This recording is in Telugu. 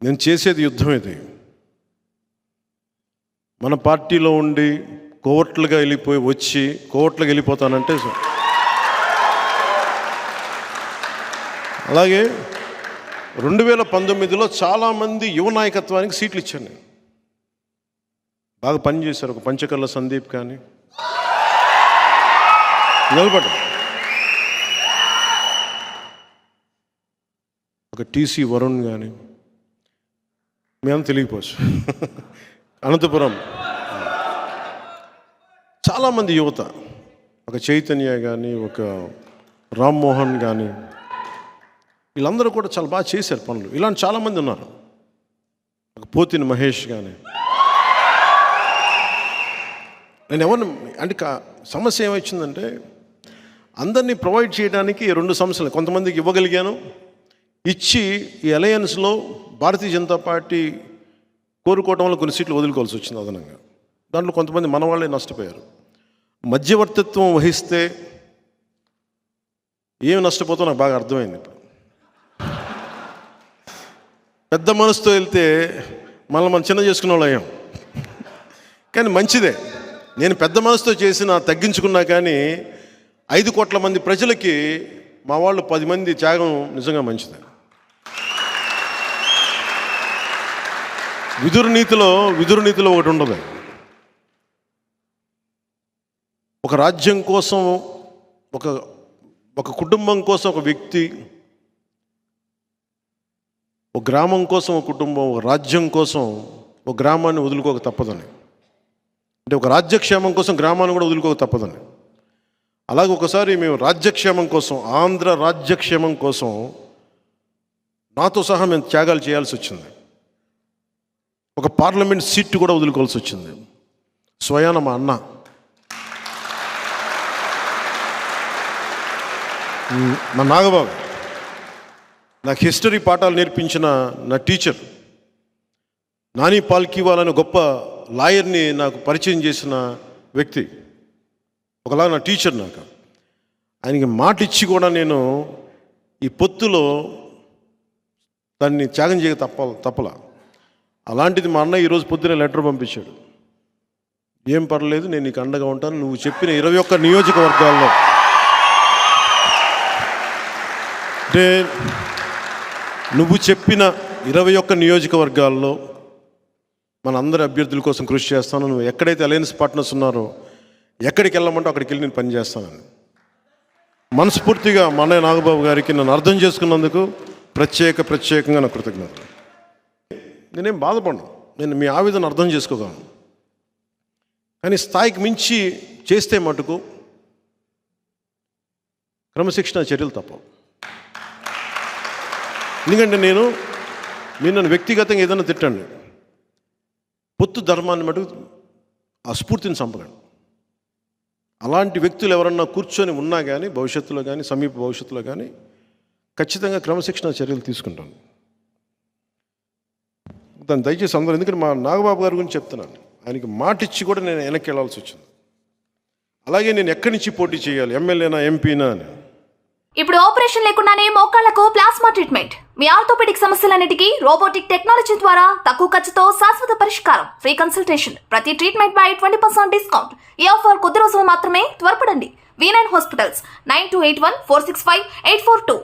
నేను చేసేది యుద్ధం ఇది. మన పార్టీలో ఉండి కోవట్లుగా వచ్చి కోవట్లుగా వెళ్ళిపోతానంటే అలాగే 2019లో చాలామంది యువ నాయకత్వానికి సీట్లు ఇచ్చాను నేను. బాగా పనిచేశారు. ఒక పంచకర్ల సందీప్ కానీ నిలబడ్డా, ఒక టీసీ వరుణ్ కానీ, మేము తెలియపోవచ్చు. అనంతపురం చాలామంది యువత, ఒక చైతన్య కానీ, ఒక రామ్మోహన్ కానీ, వీళ్ళందరూ కూడా చాలా బాగా చేశారు పనులు. ఇలాంటి చాలామంది ఉన్నారు. ఒక పోతిని మహేష్ కానీ. నేను ఎవరిని అంటే సమస్య ఏమొచ్చిందంటే అందరినీ ప్రొవైడ్ చేయడానికి 2 సమస్యలు. కొంతమందికి ఇవ్వగలిగాను, ఇచ్చి ఈ అలయన్స్లో భారతీయ జనతా పార్టీ కోరుకోవడంలో కొన్ని సీట్లు వదులుకోవాల్సి వచ్చింది అదనంగా. దాంట్లో కొంతమంది మన వాళ్ళే నష్టపోయారు. మధ్యవర్తిత్వం వహిస్తే ఏమి నష్టపోతామో నాకు బాగా అర్థమైంది. ఇప్పుడు పెద్ద మనసుతో వెళ్తే మనం చిన్న చేసుకున్న వాళ్ళు అయ్యాం. కానీ మంచిదే. నేను పెద్ద మనసుతో చేసిన తగ్గించుకున్నా కానీ 5 కోట్ల మంది ప్రజలకి మా వాళ్ళు 10 మంది త్యాగం నిజంగా మంచిదే. విదురు నీతిలో ఒకటి ఉండదు. ఒక రాజ్యం కోసం, ఒక కుటుంబం కోసం ఒక వ్యక్తి, ఒక గ్రామం కోసం ఒక కుటుంబం, ఒక రాజ్యం కోసం ఒక గ్రామాన్ని వదులుకోక తప్పదని. అంటే ఒక రాజ్యక్షేమం కోసం గ్రామాన్ని కూడా వదులుకోక తప్పదని. అలాగే ఒకసారి మేము రాజ్యక్షేమం కోసం, ఆంధ్ర రాజ్యక్షేమం కోసం నాతో సహా మేము త్యాగాలు చేయాల్సి వచ్చింది. ఒక పార్లమెంట్ సీట్ కూడా వదులుకోవాల్సి వచ్చింది. స్వయాన మా అన్న, మా నాగబాబు, నాకు హిస్టరీ పాఠాలు నేర్పించిన నా టీచర్, నాని పాల్కీవాల్ అనే గొప్ప లాయర్ని నాకు పరిచయం చేసిన వ్యక్తి, ఒకలా నా టీచర్. నాకు ఆయనకి మాట ఇచ్చి కూడా నేను ఈ పొత్తులో దాన్ని త్యాగం చేయక తప్పలా. అలాంటిది మా అన్న ఈరోజు పొద్దునే లెటర్ పంపించాడు. ఏం పర్లేదు, నేను నీకు అండగా ఉంటాను. నువ్వు చెప్పిన 21 నియోజకవర్గాల్లో, అంటే నువ్వు చెప్పిన 21 నియోజకవర్గాల్లో మన అందరి అభ్యర్థుల కోసం కృషి చేస్తాను. నువ్వు ఎక్కడైతే అలయన్స్ పార్ట్నర్స్ ఉన్నారో ఎక్కడికి వెళ్ళమంటో అక్కడికి వెళ్ళి నేను పనిచేస్తానని మనస్ఫూర్తిగా మా అన్నయ్య నాగబాబు గారికి నన్ను అర్థం చేసుకున్నందుకు ప్రత్యేకంగా నా కృతజ్ఞతలు. నేనేం బాధపడను, నేను మీ ఆవేదన అర్థం చేసుకోగలను. కానీ స్థాయికి మించి చేస్తే మటుకు క్రమశిక్షణ చర్యలు తప్పవు. ఎందుకంటే మీరు నన్ను వ్యక్తిగతంగా ఏదైనా తిట్టండి, పొత్తు ధర్మాన్ని మటుకు ఆ స్ఫూర్తిని చంపకండి. అలాంటి వ్యక్తులు ఎవరన్నా కూర్చొని ఉన్నా కానీ భవిష్యత్తులో కానీ సమీప భవిష్యత్తులో కానీ ఖచ్చితంగా క్రమశిక్షణ చర్యలు తీసుకుంటాను. దాన్ని దయచేసి అందరూ, ఎందుకంటే మా నాగబాబు గారి గురించి చెప్తున్నాను, ఆయనకి మాట ఇచ్చి కూడా నేను వెనక్కి వెళ్ళాల్సి వచ్చింది. అలాగే నేను ఎక్కడి నుంచి పోటీ చేయాలి, ఎమ్మెల్యేనా ఎంపీనా అని. ఇప్పుడు ఆపరేషన్ లేకుండానే మోకాళ్లకు ప్లాస్మా ట్రీట్మెంట్. మీ ఆర్థోపెడిక్ సమస్యలన్నిటికీ రోబోటిక్ టెక్నాలజీ ద్వారా తక్కువ ఖర్చుతో శాశ్వత పరిష్కారం. Free consultation. ప్రతి ట్రీట్మెంట్ పై 20% డిస్కౌంట్. ఈ ఆఫర్ కొద్ది రోజులు మాత్రమే. త్వరపడండి. V9 hospitals 9281465842.